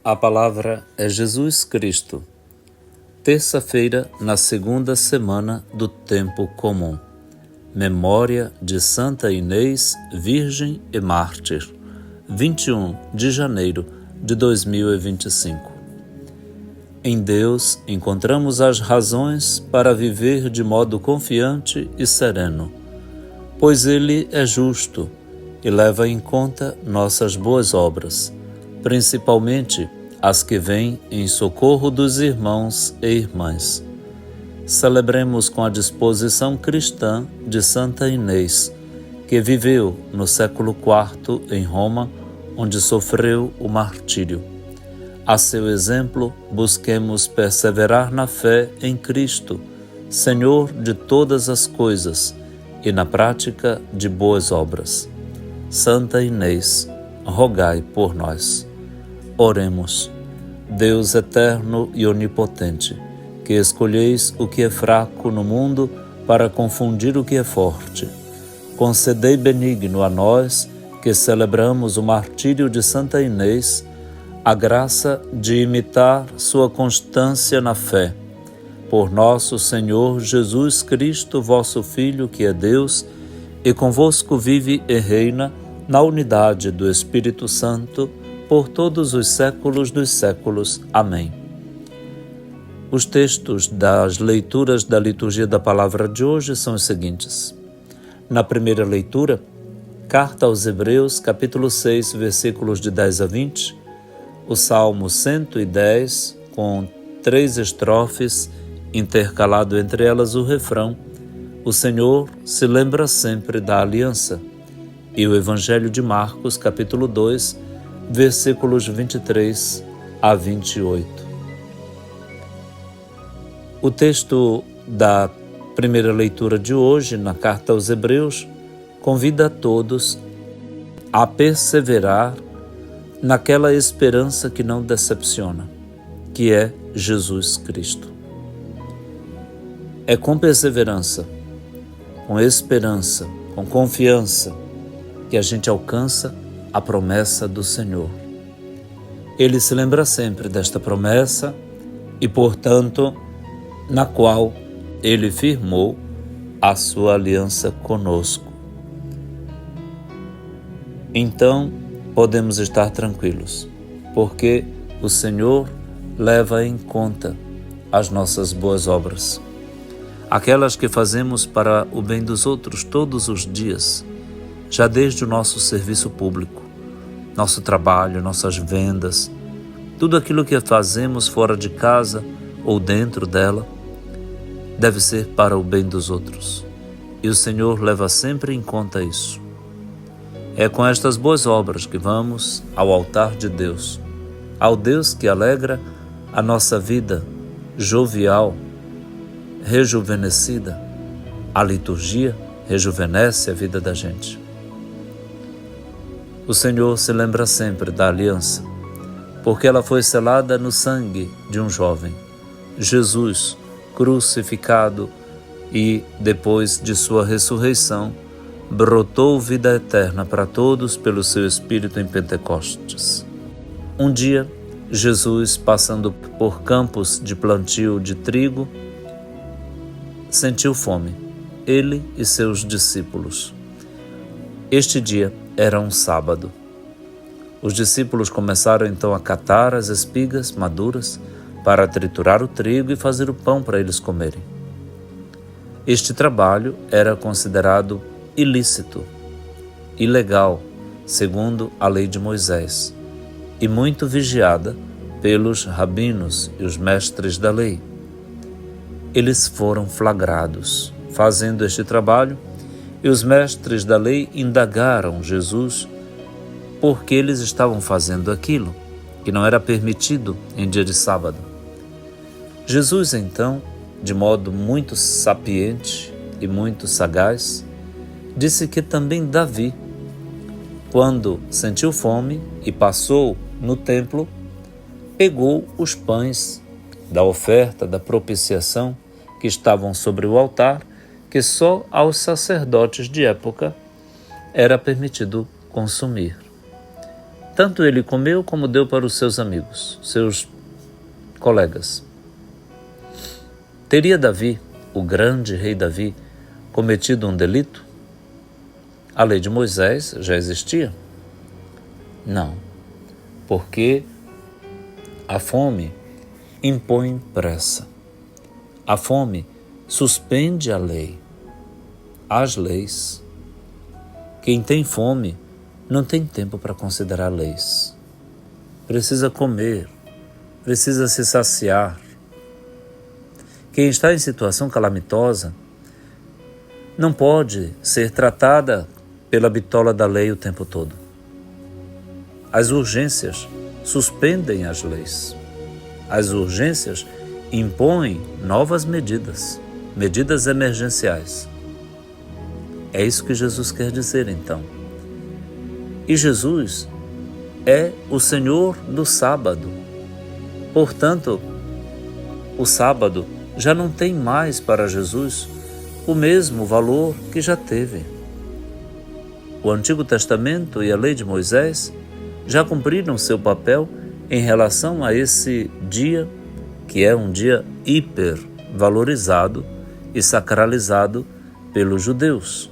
A palavra é Jesus Cristo. Terça-feira, na segunda semana do Tempo Comum. Memória de Santa Inês, Virgem e Mártir. 21 de janeiro de 2025. Em Deus encontramos as razões para viver de modo confiante e sereno, pois Ele é justo e leva em conta nossas boas obras, principalmente as que vêm em socorro dos irmãos e irmãs. Celebremos com a disposição cristã de Santa Inês, que viveu no século IV em Roma, onde sofreu o martírio. A seu exemplo, busquemos perseverar na fé em Cristo, Senhor de todas as coisas, e na prática de boas obras. Santa Inês, rogai por nós. Oremos. Deus eterno e onipotente, que escolheis o que é fraco no mundo para confundir o que é forte, concedei benigno a nós, que celebramos o martírio de Santa Inês, a graça de imitar sua constância na fé. Por nosso Senhor Jesus Cristo, vosso Filho, que é Deus, e convosco vive e reina na unidade do Espírito Santo, por todos os séculos dos séculos. Amém. Os textos das leituras da liturgia da palavra de hoje são os seguintes. Na primeira leitura, Carta aos Hebreus, capítulo 6, versículos de 10 a 20, o Salmo 110, com 3 estrofes, intercalado entre elas o refrão: O Senhor se lembra sempre da aliança, e o Evangelho de Marcos, capítulo 2, versículos 23 a 28. O texto da primeira leitura de hoje, na Carta aos Hebreus, convida a todos a perseverar naquela esperança que não decepciona, que é Jesus Cristo. É com perseverança, com esperança, com confiança, que a gente alcança a promessa do Senhor. Ele se lembra sempre desta promessa e, portanto, na qual Ele firmou a sua aliança conosco. Então, podemos estar tranquilos, porque o Senhor leva em conta as nossas boas obras, aquelas que fazemos para o bem dos outros todos os dias, já desde o nosso serviço público, nosso trabalho, nossas vendas, tudo aquilo que fazemos fora de casa ou dentro dela, deve ser para o bem dos outros. E o Senhor leva sempre em conta isso. É com estas boas obras que vamos ao altar de Deus, ao Deus que alegra a nossa vida jovial, rejuvenescida. A liturgia rejuvenesce a vida da gente. O Senhor se lembra sempre da aliança, porque ela foi selada no sangue de um jovem, Jesus, crucificado, e, depois de sua ressurreição, brotou vida eterna para todos pelo seu Espírito em Pentecostes. Um dia, Jesus, passando por campos de plantio de trigo, sentiu fome, ele e seus discípulos. Este dia era um sábado. Os discípulos começaram então a catar as espigas maduras para triturar o trigo e fazer o pão para eles comerem. Este trabalho era considerado ilícito, ilegal, segundo a lei de Moisés, e muito vigiada pelos rabinos e os mestres da lei. Eles foram flagrados fazendo este trabalho, e os mestres da lei indagaram Jesus por que eles estavam fazendo aquilo, que não era permitido em dia de sábado. Jesus, então, de modo muito sapiente e muito sagaz, disse que também Davi, quando sentiu fome e passou no templo, pegou os pães da oferta, da propiciação, que estavam sobre o altar, que só aos sacerdotes de época era permitido consumir. Tanto ele comeu como deu para os seus amigos, seus colegas. Teria Davi, o grande rei Davi, cometido um delito? A lei de Moisés já existia? Não, porque a fome impõe pressa. A fome suspende a lei, as leis. Quem tem fome não tem tempo para considerar leis. Precisa comer, precisa se saciar. Quem está em situação calamitosa não pode ser tratada pela bitola da lei o tempo todo. As urgências suspendem as leis. As urgências impõem novas medidas, medidas emergenciais. É isso que Jesus quer dizer, então. E Jesus é o Senhor do sábado. Portanto, o sábado já não tem mais para Jesus o mesmo valor que já teve. O Antigo Testamento e a lei de Moisés já cumpriram seu papel em relação a esse dia, que é um dia hiper valorizado e sacralizado pelos judeus.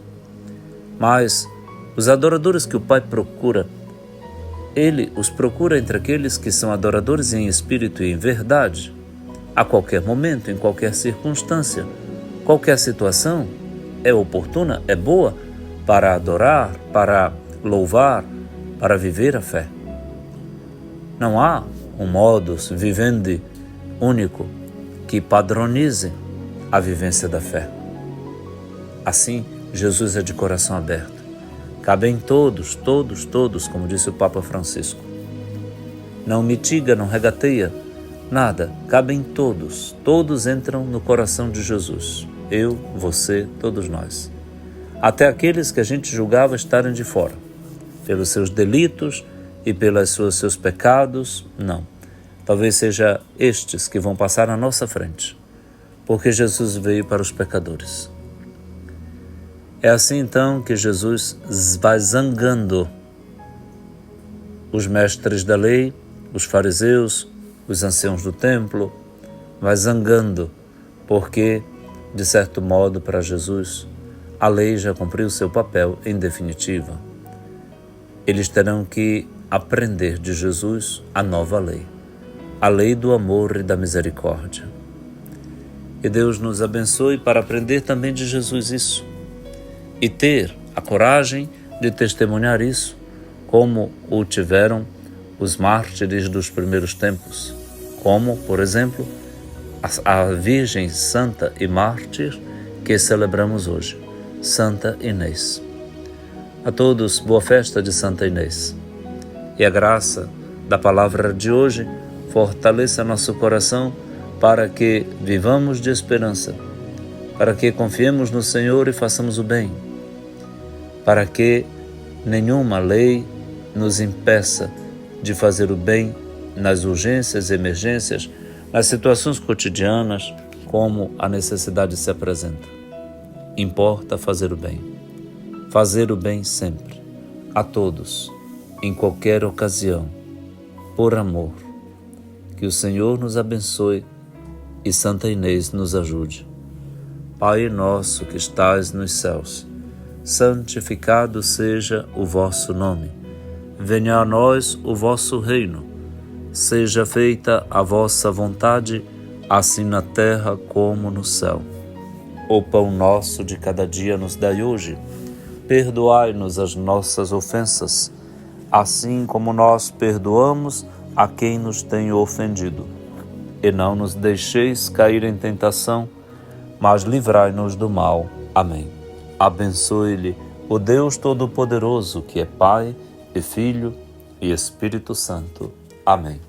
Mas os adoradores que o Pai procura, Ele os procura entre aqueles que são adoradores em espírito e em verdade, a qualquer momento, em qualquer circunstância. Qualquer situação é oportuna, é boa para adorar, para louvar, para viver a fé. Não há um modus vivendi único que padronize a vivência da fé. Assim, Jesus é de coração aberto. Cabem todos, como disse o Papa Francisco. Não mitiga, não regateia, nada. Cabem todos. Todos entram no coração de Jesus. Eu, você, todos nós. Até aqueles que a gente julgava estarem de fora. Pelos seus delitos e pelos seus pecados, não. Talvez seja estes que vão passar na nossa frente. Porque Jesus veio para os pecadores. É assim então que Jesus vai zangando os mestres da lei, os fariseus, os anciãos do templo, vai zangando, porque, de certo modo, para Jesus, a lei já cumpriu seu papel em definitiva. Eles terão que aprender de Jesus a nova lei, a lei do amor e da misericórdia. E Deus nos abençoe para aprender também de Jesus isso, e ter a coragem de testemunhar isso, como o tiveram os mártires dos primeiros tempos, como, por exemplo, a Virgem Santa e Mártir que celebramos hoje, Santa Inês. A todos, boa festa de Santa Inês. E a graça da palavra de hoje fortaleça nosso coração para que vivamos de esperança, para que confiemos no Senhor e façamos o bem, para que nenhuma lei nos impeça de fazer o bem nas urgências e emergências, nas situações cotidianas, como a necessidade se apresenta. Importa fazer o bem sempre, a todos, em qualquer ocasião, por amor. Que o Senhor nos abençoe e Santa Inês nos ajude. Pai nosso que estais nos céus, santificado seja o vosso nome. Venha a nós o vosso reino. Seja feita a vossa vontade, assim na terra como no céu. O pão nosso de cada dia nos dai hoje. Perdoai-nos as nossas ofensas, assim como nós perdoamos a quem nos tem ofendido. E não nos deixeis cair em tentação, mas livrai-nos do mal. Amém. Abençoe-lhe o Deus Todo-Poderoso, que é Pai, e Filho, e Espírito Santo. Amém.